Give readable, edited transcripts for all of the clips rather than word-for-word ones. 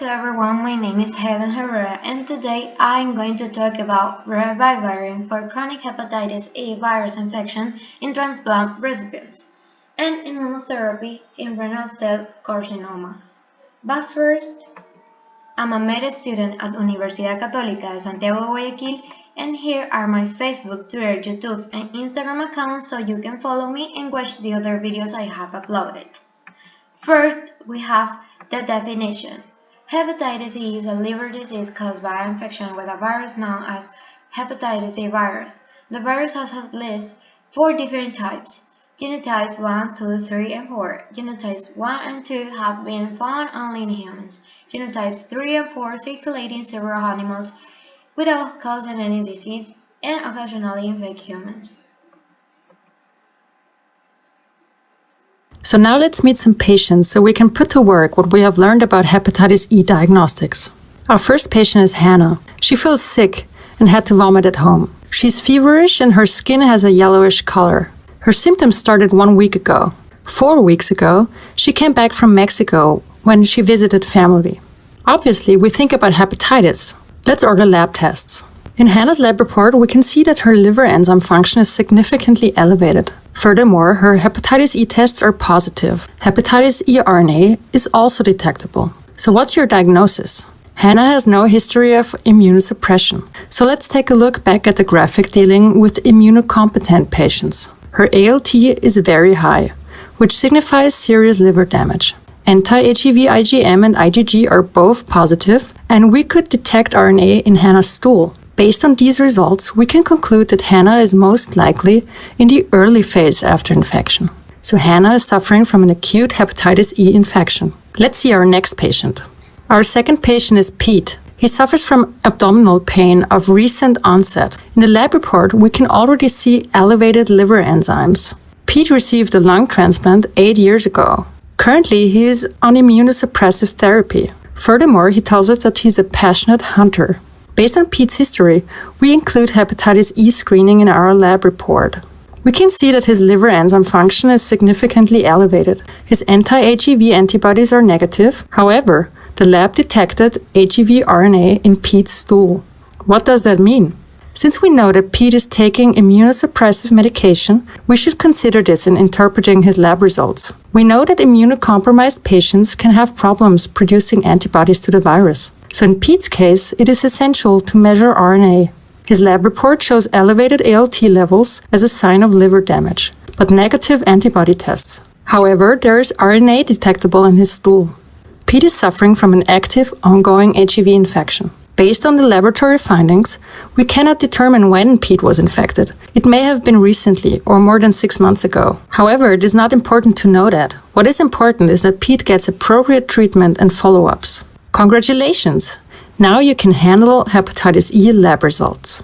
Hello everyone, my name is Helen Herrera and today I'm going to talk about Ribavirin for chronic hepatitis A virus infection in transplant recipients and immunotherapy in renal cell carcinoma. But first, I'm a med student at Universidad Católica de Santiago de Guayaquil and here are my Facebook, Twitter, YouTube and Instagram accounts so you can follow me and watch the other videos I have uploaded. First, we have the definition. Hepatitis E is a liver disease caused by infection with a virus known as hepatitis A virus. The virus has at least 4 different types. Genotypes 1, 2, 3, and 4. Genotypes 1 and 2 have been found only in humans. Genotypes 3 and 4 circulate in several animals without causing any disease and occasionally infect humans. So now let's meet some patients so we can put to work what we have learned about hepatitis E diagnostics. Our first patient is Hannah. She feels sick and had to vomit at home. She's feverish and her skin has a yellowish color. Her symptoms started 1 week ago. 4 weeks ago, she came back from Mexico when she visited family. Obviously, we think about hepatitis. Let's order lab tests. In Hannah's lab report, we can see that her liver enzyme function is significantly elevated. Furthermore, her hepatitis E tests are positive. Hepatitis E RNA is also detectable. So what's your diagnosis? Hannah has no history of immunosuppression. So let's take a look back at the graphic dealing with immunocompetent patients. Her ALT is very high, which signifies serious liver damage. Anti-HEV IgM and IgG are both positive, and we could detect RNA in Hannah's stool. Based on these results, we can conclude that Hannah is most likely in the early phase after infection. So Hannah is suffering from an acute hepatitis E infection. Let's see our next patient. Our second patient is Pete. He suffers from abdominal pain of recent onset. In the lab report, we can already see elevated liver enzymes. Pete received a lung transplant 8 years ago. Currently, he is on immunosuppressive therapy. Furthermore, he tells us that he's a passionate hunter. Based on Pete's history, we include hepatitis E screening in our lab report. We can see that his liver enzyme function is significantly elevated. His anti-HEV antibodies are negative. However, the lab detected HEV RNA in Pete's stool. What does that mean? Since we know that Pete is taking immunosuppressive medication, we should consider this in interpreting his lab results. We know that immunocompromised patients can have problems producing antibodies to the virus. So in Pete's case, it is essential to measure RNA. His lab report shows elevated ALT levels as a sign of liver damage, but negative antibody tests. However, there is RNA detectable in his stool. Pete is suffering from an active, ongoing HEV infection. Based on the laboratory findings, we cannot determine when Pete was infected. It may have been recently or more than 6 months ago. However, it is not important to know that. What is important is that Pete gets appropriate treatment and follow-ups. Congratulations! Now you can handle hepatitis E lab results.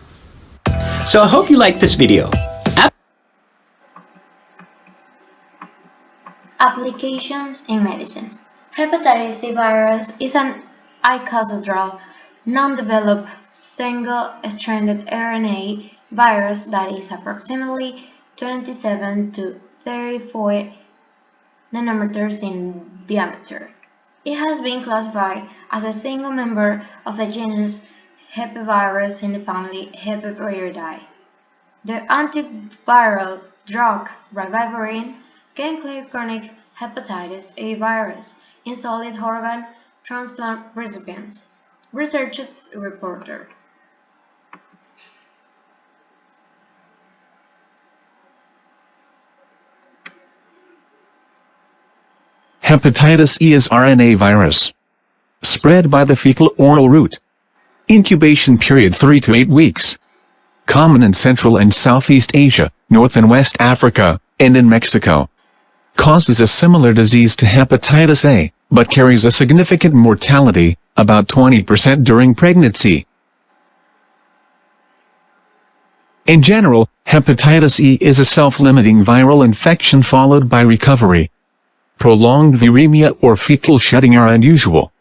So I hope you liked this video. Applications in medicine. Hepatitis C virus is an icosahedral, non-developed, single-stranded RNA virus that is approximately 27 to 34 nanometers in diameter. It has been classified as a single member of the genus Hepavirus in the family Hepaviridae. The antiviral drug Ribavirin can clear chronic hepatitis A virus in solid organ transplant recipients. Researchers reporter. Hepatitis E is RNA virus. Spread by the fecal-oral route. Incubation period 3 to 8 weeks. Common in Central and Southeast Asia, North and West Africa, and in Mexico. Causes a similar disease to hepatitis A, but carries a significant mortality, about 20% during pregnancy. In general, hepatitis E is a self-limiting viral infection followed by recovery. Prolonged viremia or fecal shedding are unusual.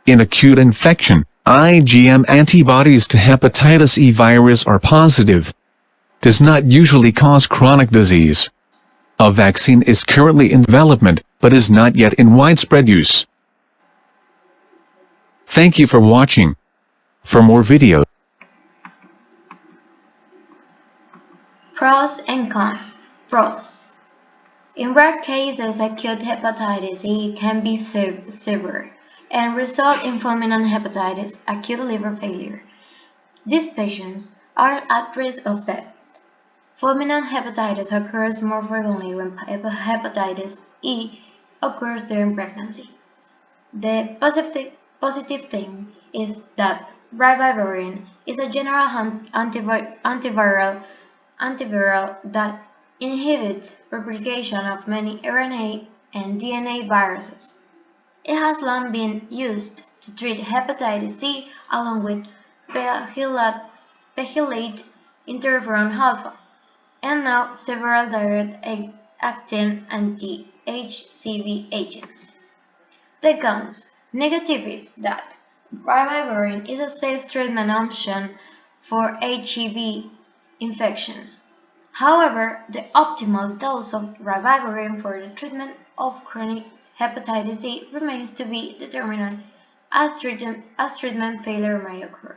In acute infection, IgM antibodies to hepatitis E virus are positive. Does not usually cause chronic disease. A vaccine is currently in development, but is not yet in widespread use. Thank you for watching. For more videos, Pros and cons. Pros. In rare cases, acute hepatitis E can be severe and result in fulminant hepatitis, acute liver failure. These patients are at risk of death. Fulminant hepatitis occurs more frequently when hepatitis E occurs during pregnancy. The positive thing is that ribavirin is a general antiviral that inhibits replication of many RNA and DNA viruses. It has long been used to treat hepatitis C along with pegylate interferon alpha, and now several direct-acting anti-HCV agents. The cons. Negative is that ribavirin is a safe treatment option for HCV infections. However, the optimal dose of ribavirin for the treatment of chronic hepatitis C remains to be determined as treatment failure may occur.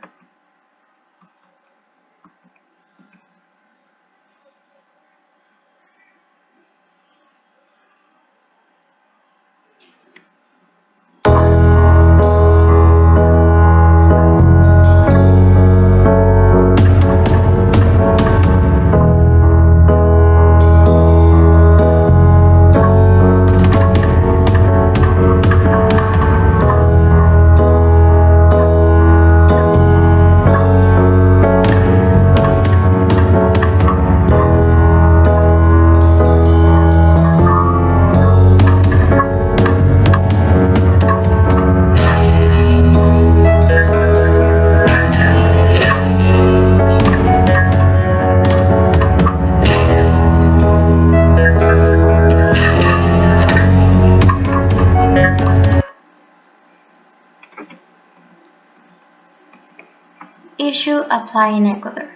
Issue apply in Ecuador.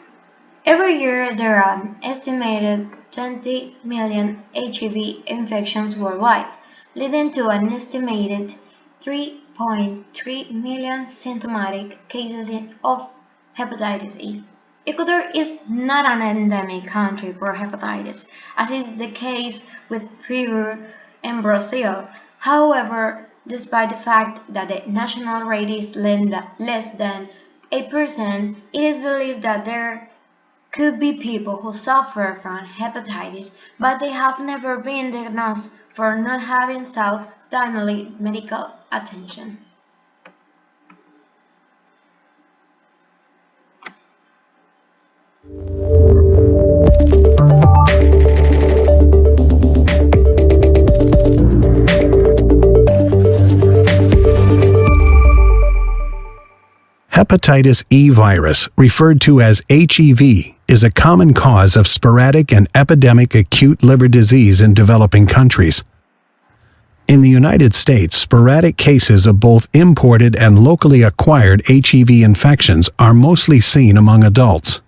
Every year there are an estimated 20 million HIV infections worldwide, leading to an estimated 3.3 million symptomatic cases of hepatitis E. Ecuador is not an endemic country for hepatitis, as is the case with Peru and Brazil. However, despite the fact that the national rate is less than 8%, it is believed that there could be people who suffer from hepatitis, but they have never been diagnosed for not having sought timely medical attention. Hepatitis E virus, referred to as HEV, is a common cause of sporadic and epidemic acute liver disease in developing countries. In the United States, sporadic cases of both imported and locally acquired HEV infections are mostly seen among adults.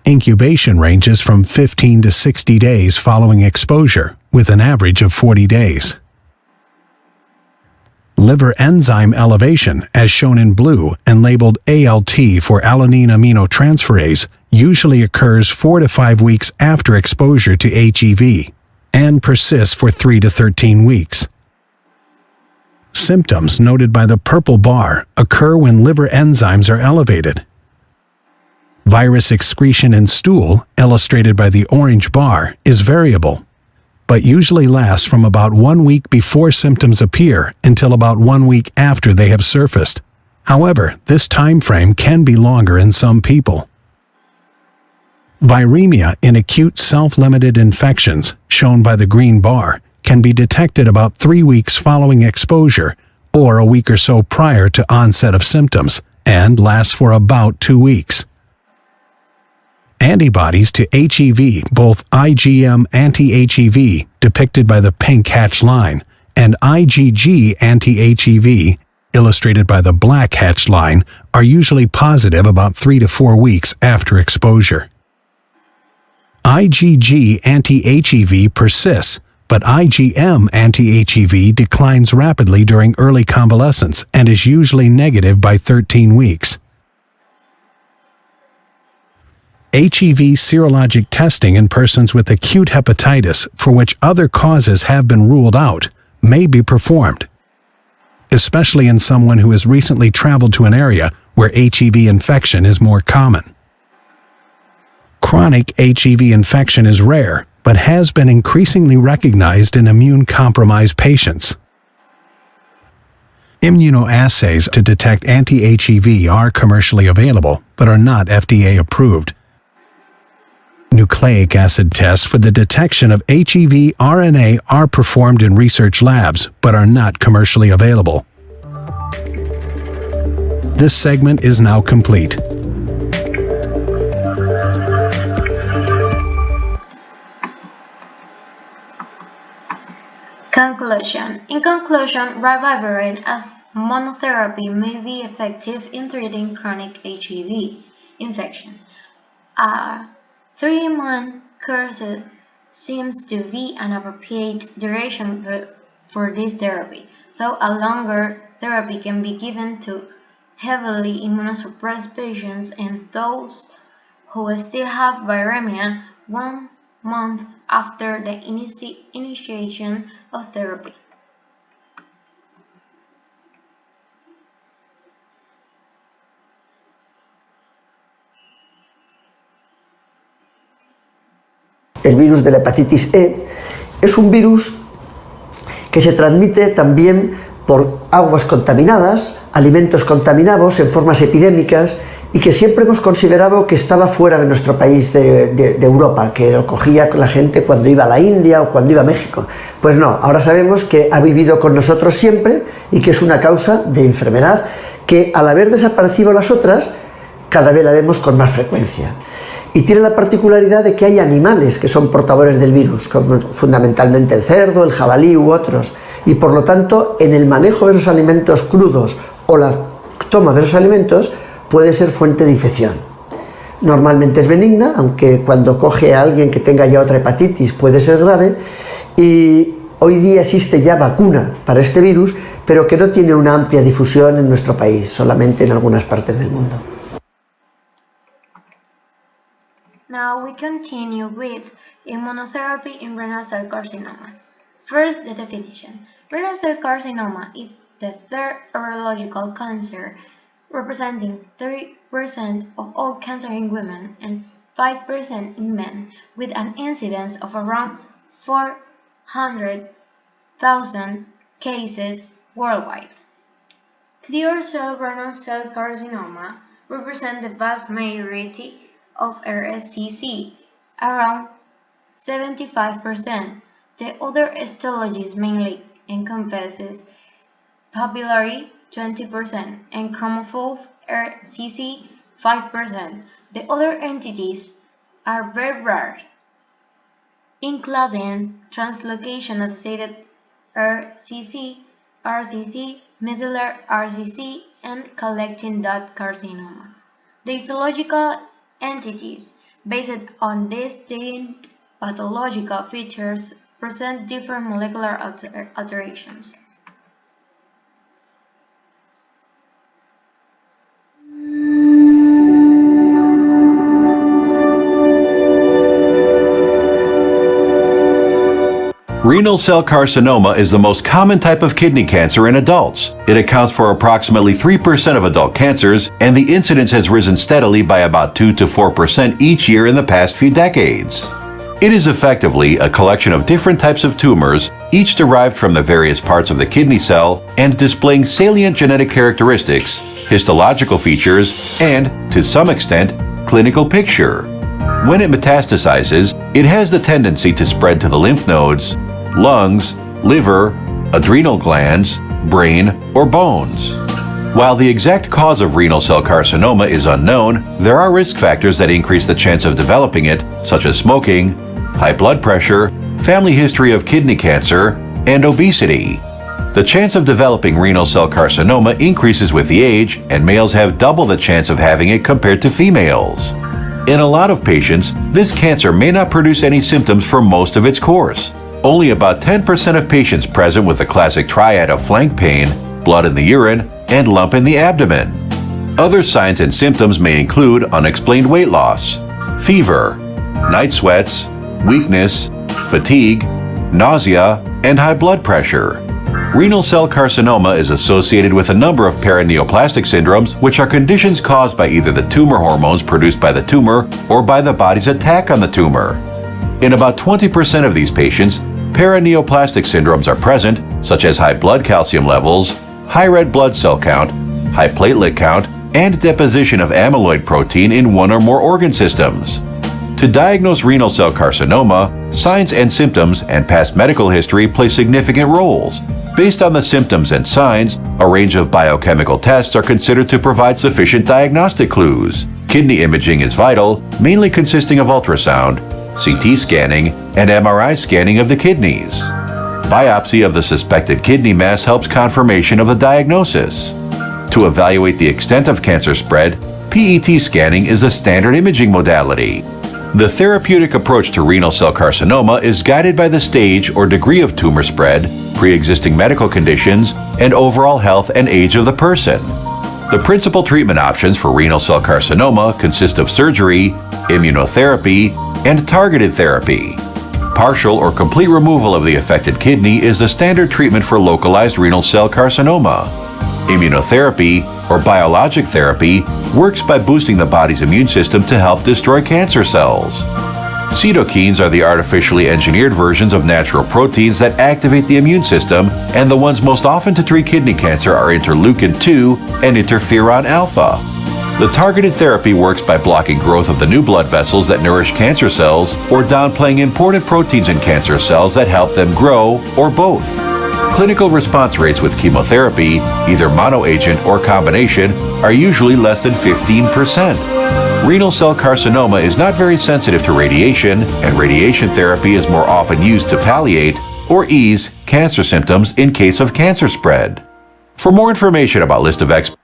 Incubation ranges from 15 to 60 days following exposure, with an average of 40 days. Liver enzyme elevation, as shown in blue and labeled ALT for alanine aminotransferase, usually occurs 4 to 5 weeks after exposure to HEV and persists for 3 to 13 weeks. Symptoms noted by the purple bar occur when liver enzymes are elevated. Virus excretion in stool, illustrated by the orange bar, is variable, but usually lasts from about 1 week before symptoms appear until about 1 week after they have surfaced. However, this time frame can be longer in some people. Viremia in acute self-limited infections, shown by the green bar, can be detected about 3 weeks following exposure or a week or so prior to onset of symptoms and lasts for about 2 weeks. Antibodies to HEV, both IgM anti-HEV, depicted by the pink hatched line, and IgG anti-HEV, illustrated by the black hatched line, are usually positive about 3 to 4 weeks after exposure. IgG anti-HEV persists, but IgM anti-HEV declines rapidly during early convalescence and is usually negative by 13 weeks. HEV serologic testing in persons with acute hepatitis for which other causes have been ruled out may be performed, especially in someone who has recently traveled to an area where HEV infection is more common. Chronic HEV infection is rare, but has been increasingly recognized in immune-compromised patients. Immunoassays to detect anti-HEV are commercially available, but are not FDA approved. Nucleic acid tests for the detection of HEV RNA are performed in research labs, but are not commercially available. This segment is now complete. Conclusion. In conclusion, Ribavirin as monotherapy may be effective in treating chronic HEV infection. A 3-month course seems to be an appropriate duration for this therapy, though a longer therapy can be given to heavily immunosuppressed patients and those who still have viremia 1 month after the initiation of therapy. El virus de la hepatitis E es un virus que se transmite también por aguas contaminadas, alimentos contaminados en formas epidémicas y que siempre hemos considerado que estaba fuera de nuestro país, de Europa, que lo cogía la gente cuando iba a la India o cuando iba a México. Pues no, ahora sabemos que ha vivido con nosotros siempre y que es una causa de enfermedad que al haber desaparecido las otras, cada vez la vemos con más frecuencia. Y tiene la particularidad de que hay animales que son portadores del virus, como fundamentalmente el cerdo, el jabalí u otros, y por lo tanto en el manejo de esos alimentos crudos o la toma de esos alimentos puede ser fuente de infección. Normalmente es benigna, aunque cuando coge a alguien que tenga ya otra hepatitis puede ser grave, y hoy día existe ya vacuna para este virus, pero que no tiene una amplia difusión en nuestro país, solamente en algunas partes del mundo. Now we continue with immunotherapy in renal cell carcinoma. First, the definition. Renal cell carcinoma is the third urological cancer, representing 3% of all cancer in women and 5% in men, with an incidence of around 400,000 cases worldwide. Clear cell renal cell carcinoma represent the vast majority of RSCC, around 75%. The other histologies mainly encompasses papillary 20% and chromophobe RCC 5%. The other entities are very rare, including translocation associated RCC, medullary RCC, and collecting dot carcinoma. The histological entities, based on distinct pathological features, present different molecular alterations. Renal cell carcinoma is the most common type of kidney cancer in adults. It accounts for approximately 3% of adult cancers, and the incidence has risen steadily by about 2 to 4% each year in the past few decades. It is effectively a collection of different types of tumors, each derived from the various parts of the kidney cell and displaying salient genetic characteristics, histological features, and, to some extent, clinical picture. When it metastasizes, it has the tendency to spread to the lymph nodes, lungs, liver, adrenal glands, brain, or bones. While the exact cause of renal cell carcinoma is unknown, there are risk factors that increase the chance of developing it, such as smoking, high blood pressure, family history of kidney cancer, and obesity. The chance of developing renal cell carcinoma increases with the age, and males have double the chance of having it compared to females. In a lot of patients, this cancer may not produce any symptoms for most of its course. Only about 10% of patients present with the classic triad of flank pain, blood in the urine, and lump in the abdomen. Other signs and symptoms may include unexplained weight loss, fever, night sweats, weakness, fatigue, nausea, and high blood pressure. Renal cell carcinoma is associated with a number of paraneoplastic syndromes, which are conditions caused by either the tumor hormones produced by the tumor or by the body's attack on the tumor. In about 20% of these patients, paraneoplastic syndromes are present, such as high blood calcium levels, high red blood cell count, high platelet count, and deposition of amyloid protein in one or more organ systems. To diagnose renal cell carcinoma, signs and symptoms and past medical history play significant roles. Based on the symptoms and signs, a range of biochemical tests are considered to provide sufficient diagnostic clues. Kidney imaging is vital, mainly consisting of ultrasound, CT scanning, and MRI scanning of the kidneys. Biopsy of the suspected kidney mass helps confirmation of the diagnosis. To evaluate the extent of cancer spread, PET scanning is the standard imaging modality. The therapeutic approach to renal cell carcinoma is guided by the stage or degree of tumor spread, pre-existing medical conditions, and overall health and age of the person. The principal treatment options for renal cell carcinoma consist of surgery, immunotherapy, and targeted therapy. Partial or complete removal of the affected kidney is the standard treatment for localized renal cell carcinoma. Immunotherapy, or biologic therapy, works by boosting the body's immune system to help destroy cancer cells. Cytokines are the artificially engineered versions of natural proteins that activate the immune system, and the ones most often to treat kidney cancer are interleukin-2 and interferon alpha. The targeted therapy works by blocking growth of the new blood vessels that nourish cancer cells or downplaying important proteins in cancer cells that help them grow, or both. Clinical response rates with chemotherapy, either monoagent or combination, are usually less than 15%. Renal cell carcinoma is not very sensitive to radiation, and radiation therapy is more often used to palliate or ease cancer symptoms in case of cancer spread. For more information about list of experts,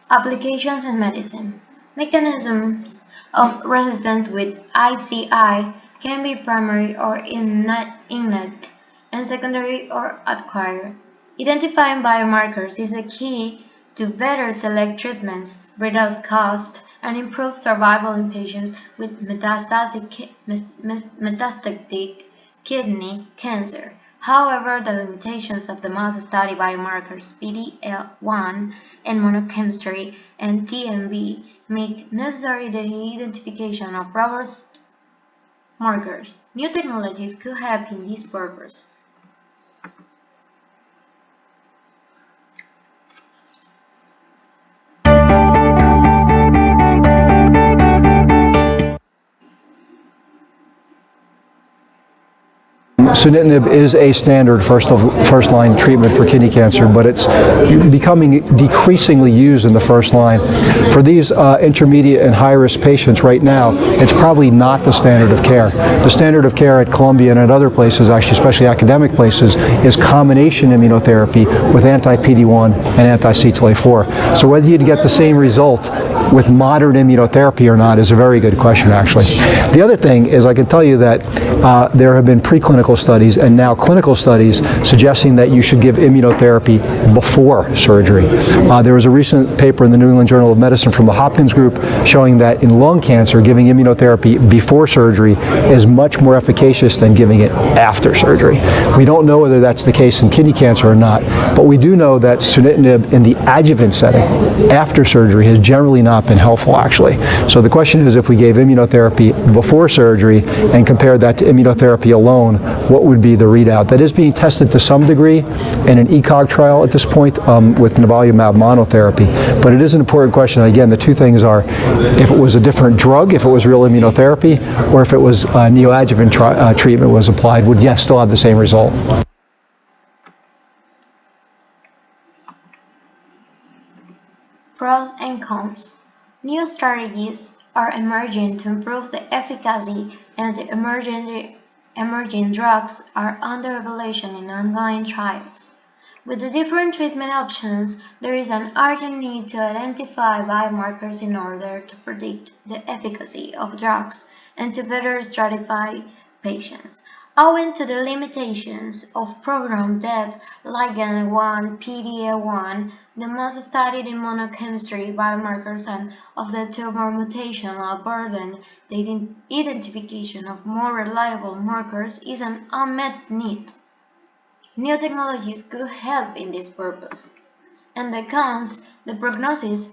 Applications in medicine. Mechanisms of resistance with ICI can be primary or innate and secondary or acquired. Identifying biomarkers is a key to better select treatments, reduce cost, and improve survival in patients with metastatic kidney cancer. However, the limitations of the mass study biomarkers PD-L1 and immunochemistry and TMB make necessary the identification of robust markers. New technologies could help in this purpose. Sunitinib is a standard first-line treatment for kidney cancer, but it's becoming decreasingly used in the first line. For these intermediate and high-risk patients right now, it's probably not the standard of care. The standard of care at Columbia and at other places, actually especially academic places, is combination immunotherapy with anti-PD-1 and anti-CTLA-4. So whether you'd get the same result with modern immunotherapy or not is a very good question, actually. The other thing is I can tell you that there have been preclinical studies and now clinical studies suggesting that you should give immunotherapy before surgery. There was a recent paper in the New England Journal of Medicine from the Hopkins Group showing that in lung cancer, giving immunotherapy before surgery is much more efficacious than giving it after surgery. We don't know whether that's the case in kidney cancer or not, but we do know that sunitinib in the adjuvant setting after surgery has generally not been helpful, actually. So the question is, if we gave immunotherapy before surgery and compared that to immunotherapy alone, what would be the readout? That is being tested to some degree in an ECOG trial at this point with nivolumab monotherapy. But it is an important question. Again, the two things are, if it was a different drug, if it was real immunotherapy, or if it was neoadjuvant treatment was applied, would yes, still have the same result. Pros and cons. New strategies are emerging to improve the efficacy, and the emerging drugs are under evaluation in ongoing trials. With the different treatment options, there is an urgent need to identify biomarkers in order to predict the efficacy of drugs and to better stratify patients. Owing to the limitations of programmed death ligand 1 PD-L1, the most studied immunochemistry biomarkers and of the tumor mutational burden, the identification of more reliable markers is an unmet need. New technologies could help in this purpose. And the cons, the prognosis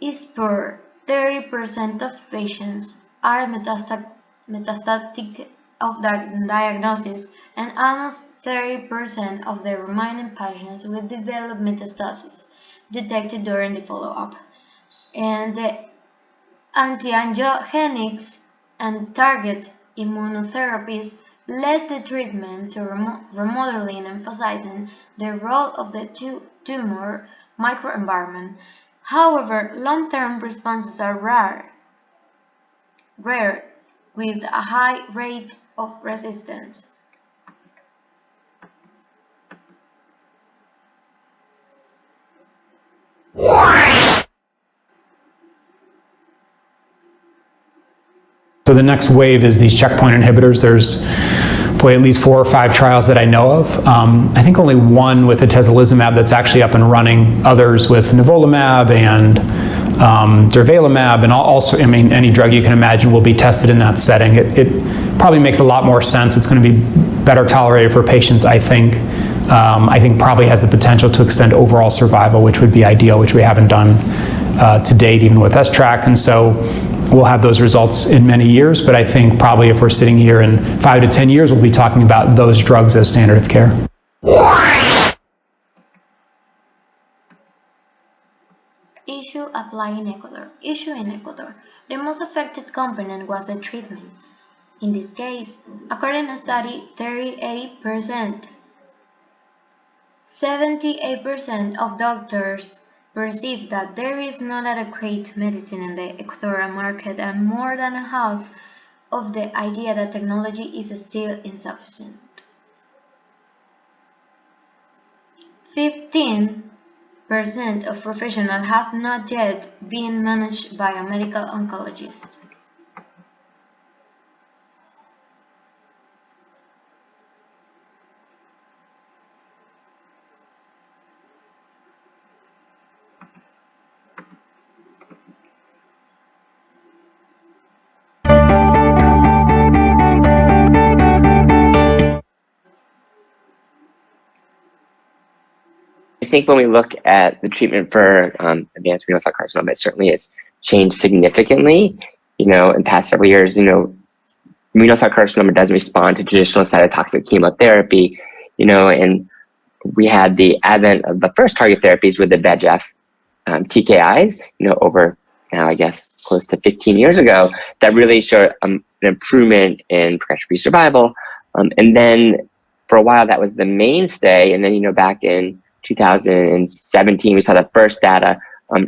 is poor. 30% of patients are metastatic of diagnosis, and almost 30% of the remaining patients will develop metastasis detected during the follow-up. And the anti-angiogenics and target immunotherapies led the treatment to remodeling, emphasizing the role of the tumor microenvironment. However, long-term responses are rare with a high rate of resistance. So the next wave is these checkpoint inhibitors. There's at least 4 or 5 trials that I know of. I think only one with atezolizumab that's actually up and running. Others with nivolumab and durvalumab, and also, I mean, any drug you can imagine will be tested in that setting. It probably makes a lot more sense. It's going to be better tolerated for patients, I think. I think probably has the potential to extend overall survival, which would be ideal, which we haven't done to date, even with S-TRAC. And so we'll have those results in many years, but I think probably if we're sitting here in 5 to 10 years, we'll be talking about those drugs as standard of care. Issue applied in Ecuador. Issue in Ecuador. The most affected component was the treatment. In this case, according to study, 38%. 78% of doctors perceive that there is not adequate medicine in the Ecuadorian market, and more than half of the idea that technology is still insufficient. 15% of professionals have not yet been managed by a medical oncologist. I think when we look at the treatment for advanced renal cell carcinoma, it certainly has changed significantly. In past several years, renal cell carcinoma doesn't respond to traditional cytotoxic chemotherapy, and we had the advent of the first target therapies with the VEGF TKIs, over now, I guess, close to 15 years ago, that really showed an improvement in progression-free survival. And then for a while, that was the mainstay. And then, back in 2017, we saw the first data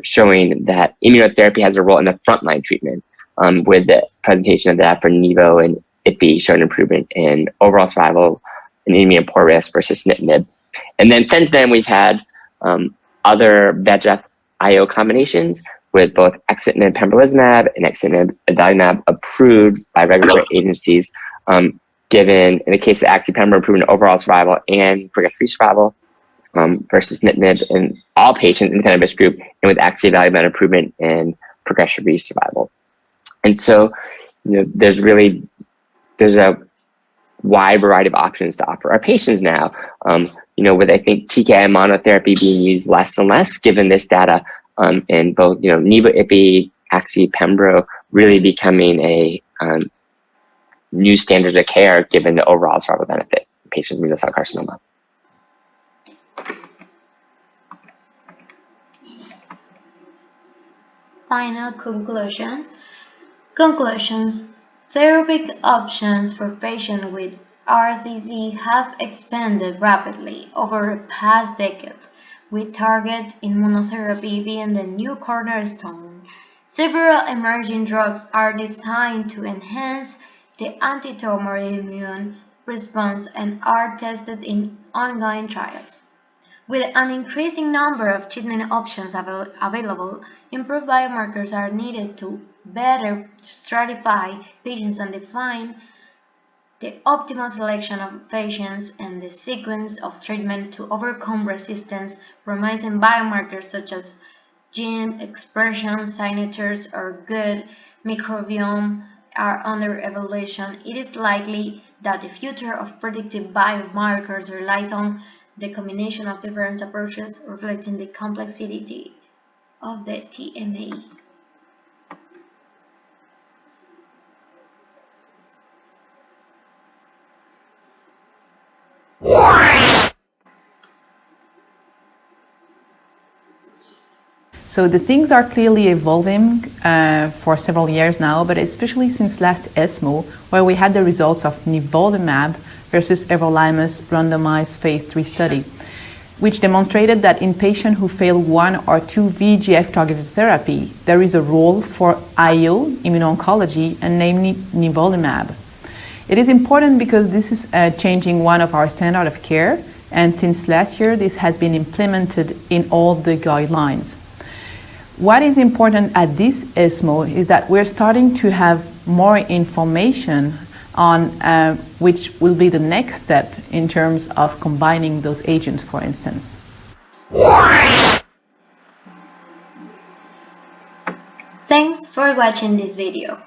showing that immunotherapy has a role in the frontline treatment, with the presentation of that for Nivo and Ipi showing improvement in overall survival in immune poor risk versus sunitinib. And then since then, we've had other VEGF IO combinations with both axitinib pembrolizumab and axitinib aducanumab approved by regulatory agencies, given, in the case of axi-pembro, improvement in overall survival and progression-free survival versus sunitinib in all patients in the kind of risk group, and with axi-avelumab improvement in progression-free survival. And so, there's a wide variety of options to offer our patients now, with, I think, TKI monotherapy being used less and less, given this data, and both, Nivo, Ipi, Axi, Pembro really becoming a new standards of care, given the overall survival benefit in patients with renal cell carcinoma. Final conclusion. Conclusions. Therapeutic options for patients with RCC have expanded rapidly over the past decade, with target immunotherapy being the new cornerstone. Several emerging drugs are designed to enhance the anti-tumor immune response and are tested in ongoing trials. With an increasing number of treatment options available, improved biomarkers are needed to better stratify patients and define the optimal selection of patients and the sequence of treatment to overcome resistance, promising biomarkers such as gene expression signatures or good microbiome are under evaluation. It is likely that the future of predictive biomarkers relies on the combination of different approaches reflecting the complexity of the TMA. So the things are clearly evolving for several years now, but especially since last ESMO, where we had the results of nivolumab versus everolimus randomized phase 3 study, which demonstrated that in patients who fail 1 or 2 VEGF-targeted therapy, there is a role for IO, immuno-oncology, and namely nivolumab. It is important because this is changing one of our standard of care, and since last year, this has been implemented in all the guidelines. What is important at this ESMO is that we're starting to have more information on which will be the next step in terms of combining those agents, for instance. Thanks for watching this video.